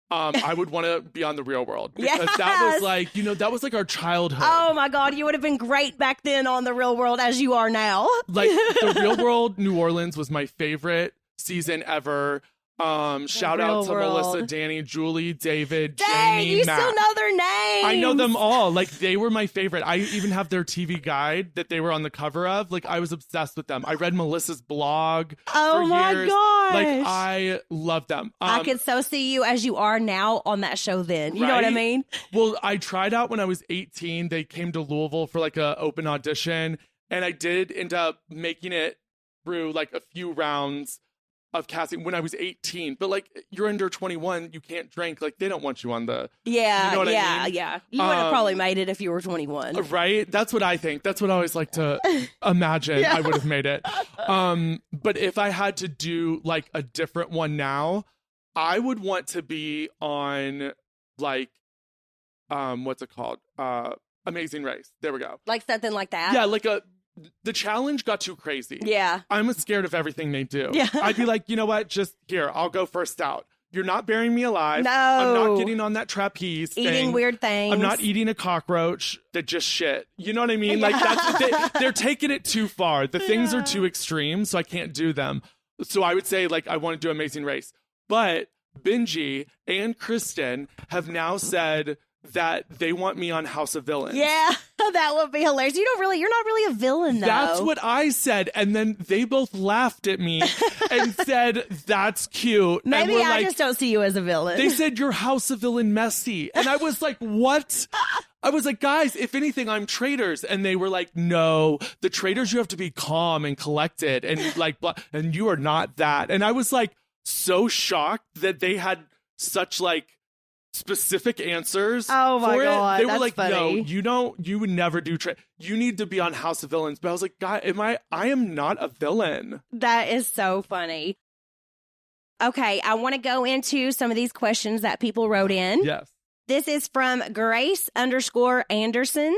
I would want to be on The Real World. Because that was like, that was like our childhood. Oh my God, you would have been great back then on The Real World as you are now. Like, The Real World New Orleans was my favorite season ever. Shout out to Melissa, Danny, Julie, David, Jamie, you Matt. Still know their names. I know them all. Like, they were my favorite. I even have their TV guide that they were on the cover of. Like, I was obsessed with them. I read Melissa's blog for years. Gosh. Like, I love them. I could so see you as you are now on that show then. You know what I mean? Well, I tried out when I was 18. They came to Louisville for like an open audition, and I did end up making it through like a few rounds of casting when I was 18, but like, you're under 21, you can't drink. Like, they don't want you on the. Yeah, you know what I mean? Yeah. You would have probably made it if you were 21, right? That's what I think. That's what I always like to imagine. I would have made it. But if I had to do like a different one now, I would want to be on like, what's it called? Amazing Race. There we go. Like something like that. Yeah, like the challenge got too crazy. Yeah. I'm scared of everything they do. Yeah. I'd be like, you know what? Just here, I'll go first out. You're not burying me alive. No. I'm not getting on that trapeze thing. Eating weird things. I'm not eating a cockroach that just shit. You know what I mean? Like, they're taking it too far. The things are too extreme, so I can't do them. So I would say, like, I want to do Amazing Race. But Benji and Kristen have now said that they want me on House of Villains. Yeah, that would be hilarious. You're not really a villain, though. That's what I said. And then they both laughed at me and said, that's cute. Maybe I just don't see you as a villain. They said, you're House of Villain messy. And I was like, what? I was like, guys, if anything, I'm traitors. And they were like, no, the traitors, you have to be calm and collected and like, and you are not that. And I was like, so shocked that they had such like specific answers. Oh my God, they were that's like, funny. no, you would never do you need to be on House of Villains. But I was like, God, I am not a villain. That is so funny. Okay, I want to go into some of these questions that people wrote in. Yes. This is from Grace_Anderson.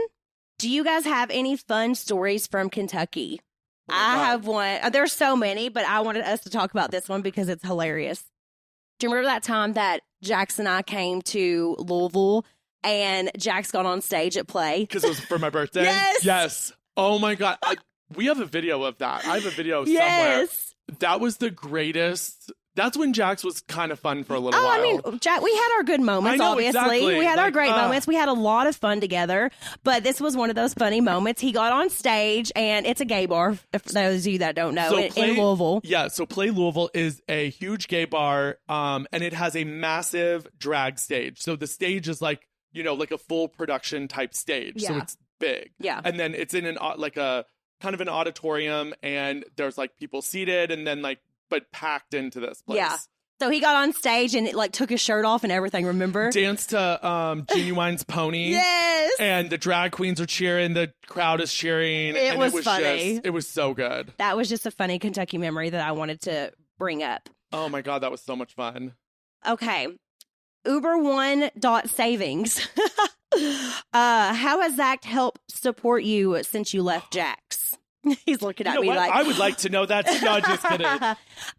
Do you guys have any fun stories from Kentucky? I have one. There's so many, but I wanted us to talk about this one because it's hilarious. Do you remember that time that Jax and I came to Louisville and Jax got on stage at Play? Because it was for my birthday? Yes. Oh my God. We have a video of that. I have a video somewhere. That was the greatest. That's when Jax was kind of fun for a little while. I mean, Jack, we had our good moments, obviously. Exactly. We had our great moments. We had a lot of fun together, but this was one of those funny moments. He got on stage, and it's a gay bar, for those of you that don't know, in Louisville. Yeah, so Play Louisville is a huge gay bar, and it has a massive drag stage. So the stage is like, like a full production type stage. Yeah. So it's big. Yeah. And then it's in a kind of an auditorium, and there's like people seated, and then but packed into this place. Yeah. So he got on stage and took his shirt off and everything, remember? Danced to Genuine's Pony. Yes. And the drag queens are cheering. The crowd is cheering. It was funny. It was so good. That was just a funny Kentucky memory that I wanted to bring up. Oh my God, that was so much fun. Okay. Uber1.savings. How has Zack helped support you since you left Jax? He's looking at me like... I would like to know that. No, just kidding.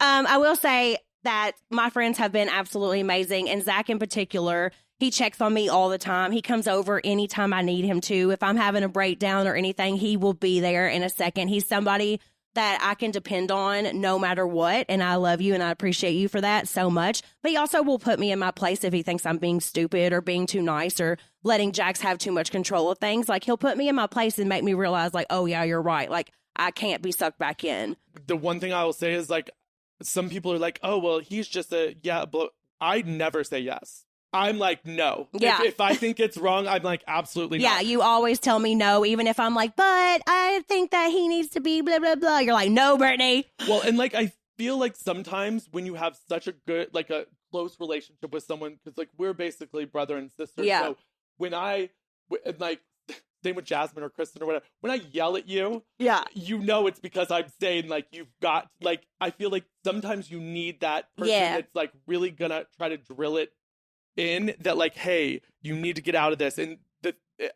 I will say that my friends have been absolutely amazing. And Zack in particular, he checks on me all the time. He comes over anytime I need him to. If I'm having a breakdown or anything, he will be there in a second. He's somebody that I can depend on no matter what. And I love you and I appreciate you for that so much. But he also will put me in my place if he thinks I'm being stupid or being too nice or letting Jax have too much control of things. Like, he'll put me in my place and make me realize, like, oh, yeah, you're right. Like, I can't be sucked back in. The one thing I will say is, like, some people are like, oh, well, he's just I never say yes. I'm like, no. Yeah. If I think it's wrong, I'm like, absolutely not. Yeah, you always tell me no, even if I'm like, but I think that he needs to be blah, blah, blah. You're like, no, Brittany. Well, and like, I feel like sometimes when you have such a good, like a close relationship with someone, because like we're basically brother and sister. Yeah. So when like, same with Jasmine or Kristen or whatever, when I yell at you, yeah, you know it's because I'm saying, like, you've got, like, I feel like sometimes you need that person that's like really gonna try to drill it in that, like, hey, you need to get out of this, and that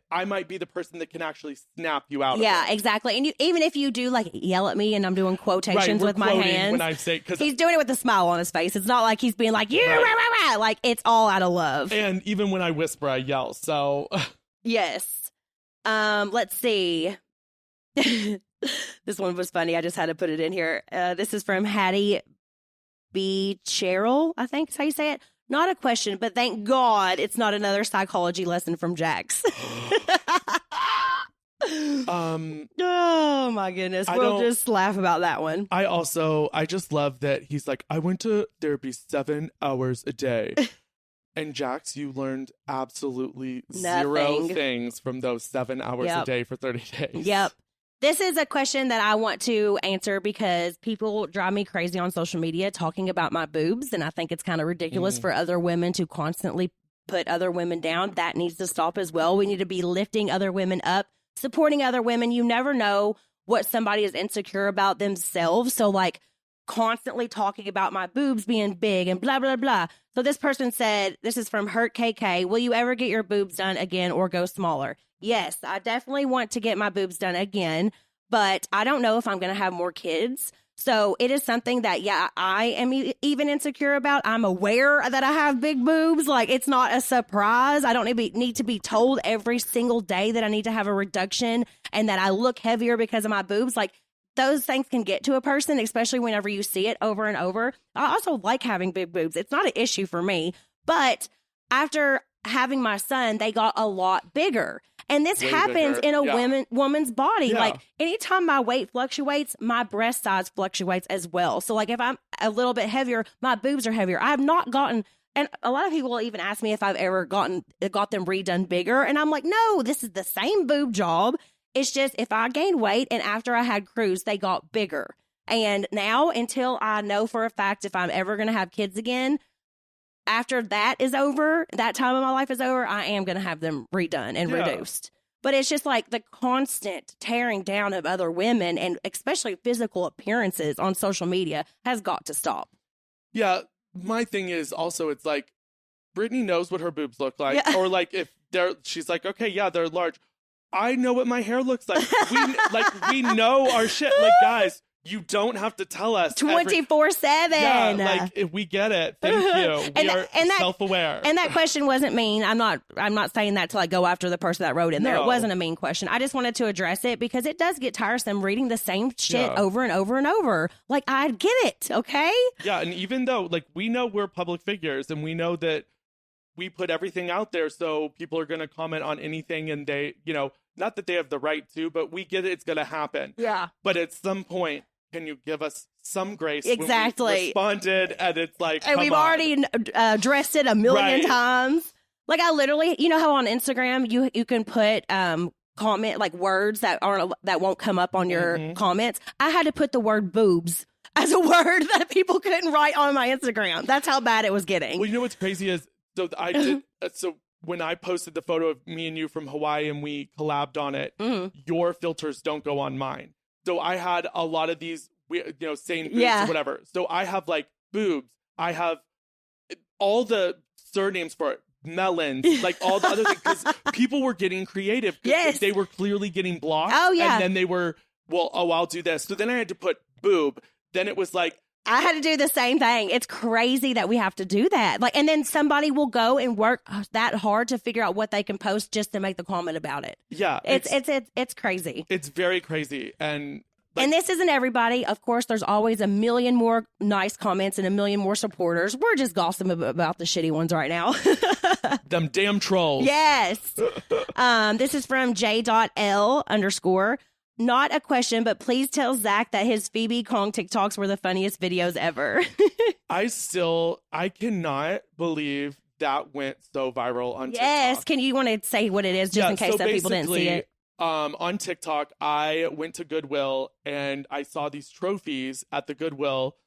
I might be the person that can actually snap you out of it. Yeah, exactly. And even if you do like yell at me and I'm doing quotations with my hands, when I say, because he's doing it with a smile on his face. It's not like he's being like, you, rah, rah, rah. Like, it's all out of love. And even when I whisper, I yell. So yes. Let's see. This one was funny. I just had to put it in here. This is from Hattie B. Cheryl, I think is how you say it. Not a question, but thank God it's not another psychology lesson from Jax. Oh my goodness. We'll just laugh about that one. I just love that he's like, I went to therapy 7 hours a day. And Jax, you learned absolutely zero things from those 7 hours a day for 30 days. Yep. This is a question that I want to answer because people drive me crazy on social media talking about my boobs. And I think it's kind of ridiculous for other women to constantly put other women down. That needs to stop as well. We need to be lifting other women up, supporting other women. You never know what somebody is insecure about themselves. So like constantly talking about my boobs being big and blah, blah, blah. So this person said, this is from Hurt KK. Will you ever get your boobs done again or go smaller? Yes, I definitely want to get my boobs done again, but I don't know if I'm going to have more kids. So it is something that, yeah, I am even insecure about. I'm aware that I have big boobs. Like, it's not a surprise. I don't need to be told every single day that I need to have a reduction and that I look heavier because of my boobs. Like, those things can get to a person, especially whenever you see it over and over. I also like having big boobs. It's not an issue for me. But after having my son, they got a lot bigger. And this happens in a woman's body. Yeah. Like, anytime my weight fluctuates, my breast size fluctuates as well. So, like, if I'm a little bit heavier, my boobs are heavier. I have not gotten, and a lot of people will even ask me if I've ever got them redone bigger. And I'm like, no, this is the same boob job. It's just if I gained weight and after I had Cruz, they got bigger. And now, until I know for a fact if I'm ever going to have kids again, after that is over, that time of my life is over, I am going to have them redone and reduced. But it's just like the constant tearing down of other women and especially physical appearances on social media has got to stop. Yeah. My thing is also, it's like, Brittany knows what her boobs look like. Yeah. Or like if she's like, okay, yeah, they're large. I know what my hair looks like. We know our shit. Like, guys, you don't have to tell us 24/7. Yeah, like, if we get it. Thank you. We are self-aware. And that question wasn't mean. I'm not saying that to like go after the person that wrote in there. It wasn't a mean question. I just wanted to address it because it does get tiresome reading the same shit over and over and over. Like, I get it, okay? Yeah, and even though like we know we're public figures and we know that we put everything out there, so people are going to comment on anything, and they, not that they have the right to, but we get it. It's going to happen. Yeah. But at some point, can you give us some grace? Exactly. When we responded, and it's like, and we've already addressed it a million times. Like, I literally, you know how on Instagram you can put comment like words that won't come up on your comments. I had to put the word boobs as a word that people couldn't write on my Instagram. That's how bad it was getting. Well, you know what's crazy is so when I posted the photo of me and you from Hawaii and we collabed on it, your filters don't go on mine. So I had a lot of these, saying boobs or whatever. So I have like boobs. I have all the surnames for it. Melons, like all the other things, because people were getting creative. Yes. They were clearly getting blocked. Oh, yeah. And then they were, I'll do this. So then I had to put boob. Then it was like, I had to do the same thing. It's crazy that we have to do that. Like, and then somebody will go and work that hard to figure out what they can post just to make the comment about it. Yeah. It's crazy. It's very crazy. And And this isn't everybody. Of course, there's always a million more nice comments and a million more supporters. We're just gossiping about the shitty ones right now. Them damn trolls. Yes. This is from J.L_. Not a question, but please tell Zack that his Phoebe Kong TikToks were the funniest videos ever. I cannot believe that went so viral on TikTok. Yes. Can you want to say what it is just in case that people didn't see it? On TikTok, I went to Goodwill and I saw these trophies at the Goodwill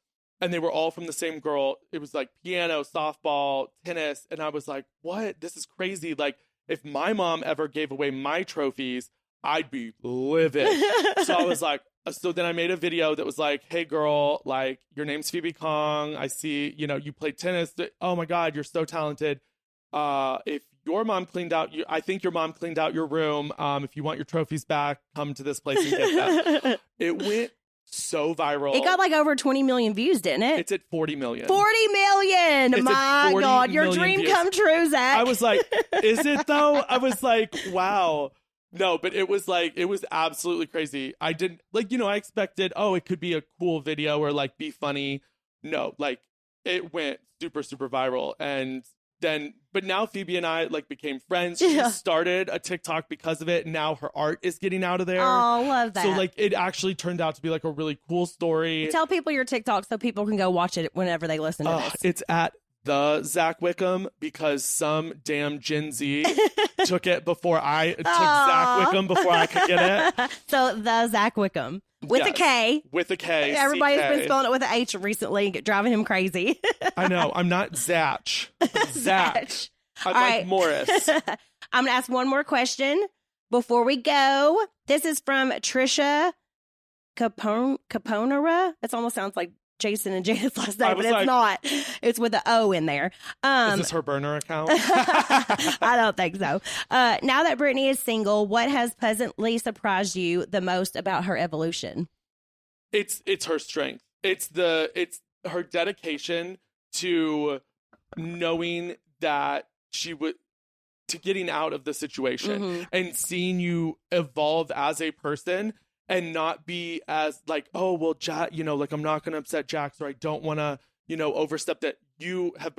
and they were all from the same girl. It was like piano, softball, tennis. And I was like, what? This is crazy. Like, if my mom ever gave away my trophies, I'd be livid. So I was like, so then I made a video that was like, hey girl, like your name's Phoebe Kong. I see, you play tennis. Oh my God, you're so talented. If your mom cleaned out, I think your mom cleaned out your room. If you want your trophies back, come to this place and get them. It went so viral. It got like over 20 million views, didn't it? It's at 40 million. 40 million! It's my God, your dream views. Come true, Zack. I was like, is it though? I was like, wow. No, but it was absolutely crazy. I didn't I expected, it could be a cool video or like be funny. No, like it went super, super viral. And then, but now Phoebe and I like became friends. She started a TikTok because of it. And now her art is getting out of there. Oh, love that. So like it actually turned out to be like a really cool story. Tell people your TikTok so people can go watch it whenever they listen to this. It's at the Zack Wickham because some damn Gen Z took it before I took Zack Wickham before I could get it. So the Zack Wickham with a K. With a K. Everybody's been spelling it with an H recently, driving him crazy. I know. I'm not Zach. Zack. I'm like Morris. I'm going to ask one more question before we go. This is from Trisha Caponera. It almost sounds like Jason and Jada's last name, but it's not. It's with the O in there. Is this her burner account? I don't think so. Now that Brittany is single, what has pleasantly surprised you the most about her evolution? It's her strength. It's her dedication to knowing that she would to getting out of the situation and seeing you evolve as a person. And not be as like, oh, well, like I'm not going to upset Jax or I don't want to, overstep that. You have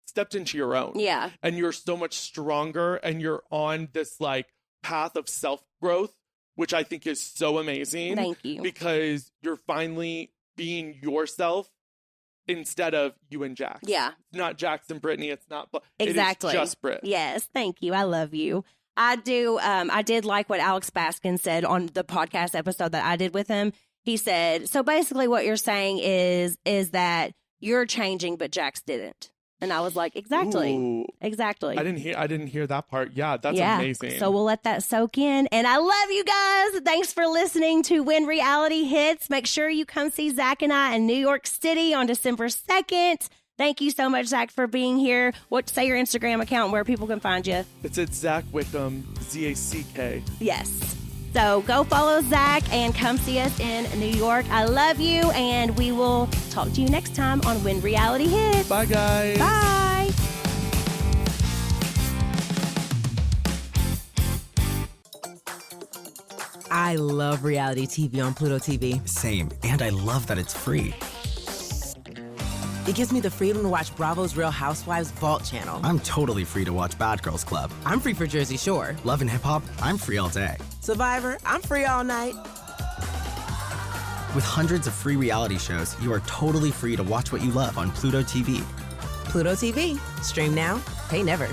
stepped into your own. Yeah. And you're so much stronger and you're on this like path of self-growth, which I think is so amazing. Thank you. Because you're finally being yourself instead of you and Jax. Yeah. It's not Jax and Brittany. It's not. Exactly. It is just Britt. Yes. Thank you. I love you. I do. I did like what Alex Baskins said on the podcast episode that I did with him. He said, so basically what you're saying is that you're changing, but Jax didn't. And I was like, exactly. Ooh. Exactly. I didn't hear that part. Yeah, that's amazing. So we'll let that soak in. And I love you guys. Thanks for listening to When Reality Hits. Make sure you come see Zack and I in New York City on December 2nd. Thank you so much, Zack, for being here. Say your Instagram account where people can find you. It's at Zack Wickham, ZACK. Yes. So go follow Zack and come see us in New York. I love you, and we will talk to you next time on When Reality Hits. Bye, guys. Bye. I love reality TV on Pluto TV. Same, and I love that it's free. It gives me the freedom to watch Bravo's Real Housewives Vault channel. I'm totally free to watch Bad Girls Club. I'm free for Jersey Shore. Love and Hip Hop, I'm free all day. Survivor, I'm free all night. With hundreds of free reality shows, you are totally free to watch what you love on Pluto TV. Pluto TV. Stream now, pay never.